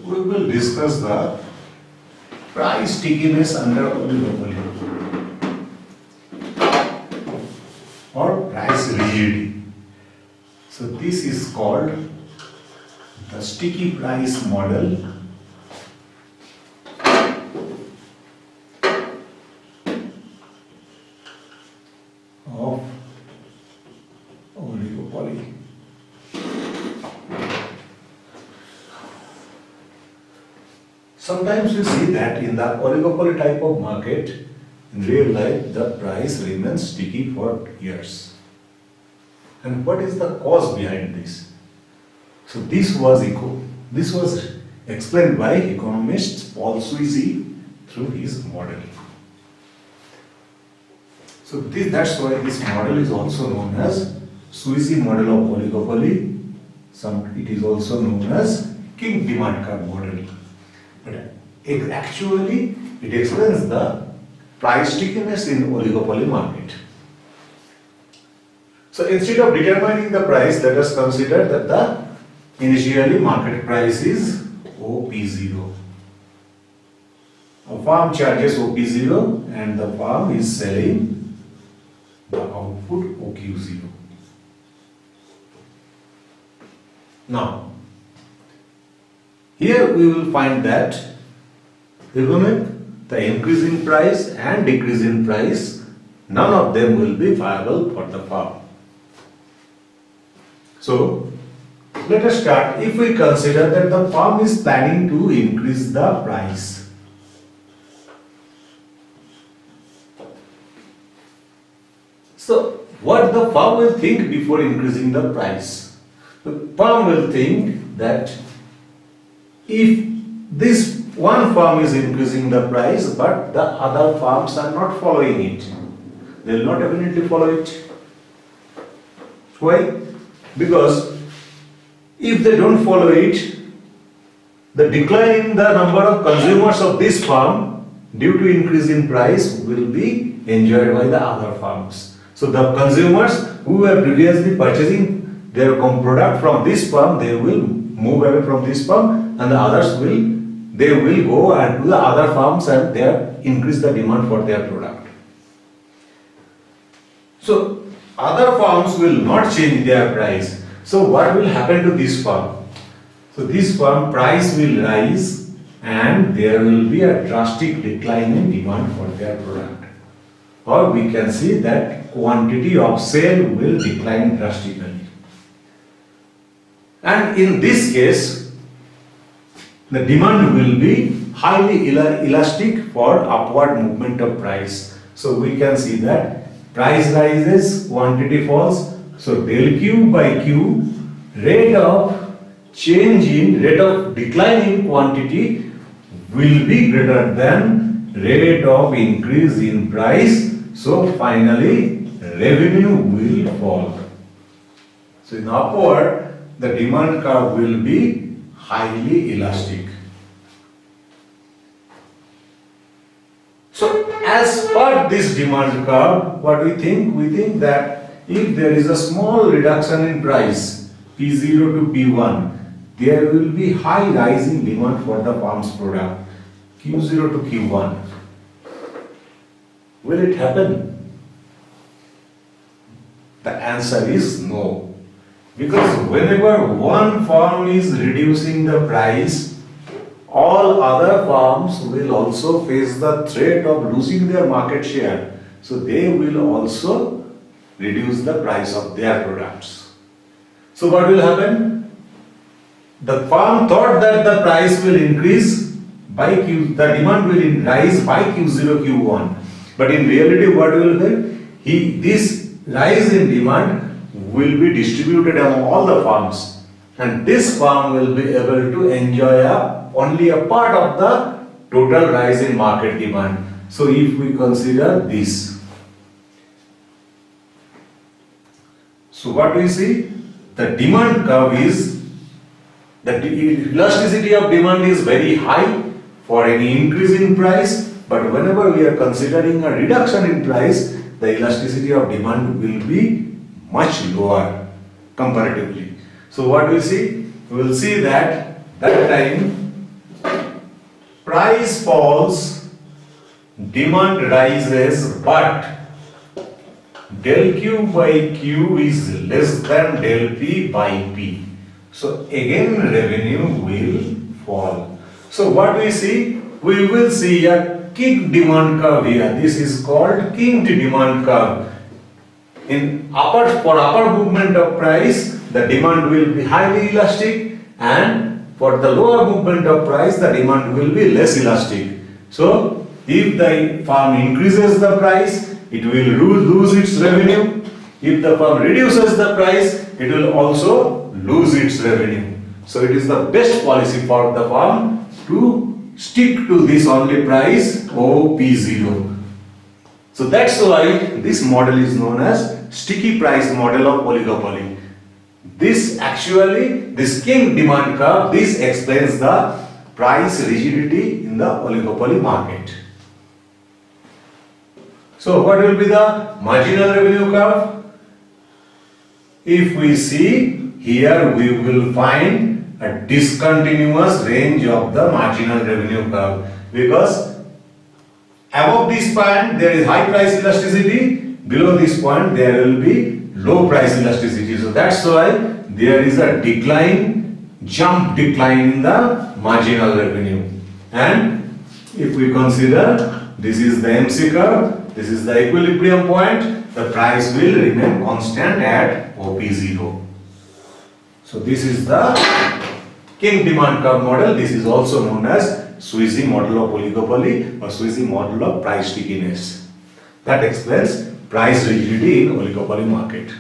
we will discuss the price stickiness under oligopoly or price rigidity. So this is called the sticky price model of oligopoly. Sometimes we see that in the oligopoly type of market, in real life, the price remains sticky for years. And what is the cause behind this? So this was explained by economist Paul Sweezy through his model. So that's why this model is also known as Sweezy model of oligopoly. It is also known as King demand curve model. But actually, it explains the price stickiness in oligopoly market. So instead of determining the price, let us consider that the initially market price is OP0. A farm charges OP0 and the farm is selling the output OQ0. Now, here we will find that even with the increase in price and decrease in price, none of them will be viable for the farm. So, let us start. If we consider that the farm is planning to increase the price, so what the farm will think before increasing the price? The farm will think that if this one farm is increasing the price but the other farms are not following it, they will not definitely follow it. Why? Because if they don't follow it, the decline in the number of consumers of this farm due to increase in price will be enjoyed by the other farms. So the consumers who were previously purchasing their product from this farm, they will move away from this farm, and the others will go and to the other farms and there increase the demand for their product. So other farms will not change their price. So what will happen to this farm? So this farm price will rise and there will be a drastic decline in demand for their product. Or we can see that quantity of sale will decline drastically. And in this case, the demand will be highly elastic for upward movement of price. So we can see that price rises, quantity falls. So del Q by Q, rate of decline in quantity will be greater than rate of increase in price. So finally, revenue will fall. So in upward, the demand curve will be highly elastic. So as per this demand curve, what we think? We think that if there is a small reduction in price, P0 to P1, there will be high rise in demand for the farm's product, Q0 to Q1. Will it happen? The answer is no. Because whenever one farm is reducing the price, all other farms will also face the threat of losing their market share. So they will also reduce the price of their products. So what will happen? The farm thought that the price will increase by the demand will rise by Q0, Q1. But in reality, what will happen? This rise in demand will be distributed among all the farms, and this farm will be able to enjoy only a part of the total rise in market demand. So if we consider this, so what we see, the demand curve is, the elasticity of demand is very high for any increase in price, but whenever we are considering a reduction in price, the elasticity of demand will be much lower comparatively. So what we see? We will see that time price falls, demand rises, but del Q by Q is less than del P by P. So again revenue will fall. So what we see? We will see a kick demand curve here. This is called kinked demand curve. For upper movement of price, the demand will be highly elastic, and for the lower movement of price, the demand will be less elastic. So if the firm increases the price, it will lose its revenue. If the firm reduces the price, it will also lose its revenue. So it is the best policy for the firm to stick to this only price OP0. So that's why this model is known as sticky price model of oligopoly. This king demand curve, this explains the price rigidity in the oligopoly market. So what will be the marginal revenue curve? If we see here, we will find a discontinuous range of the marginal revenue curve, because above this point there is high price elasticity, below this point there will be low price elasticity. So that's why there is a jump decline in the marginal revenue. And if we consider this is the MC curve, this is the equilibrium point, the price will remain constant at OP0. So this is the king demand curve model. This is also known as Sweezy model of oligopoly or Sweezy model of price stickiness. That explains price rigidity in oligopoly market.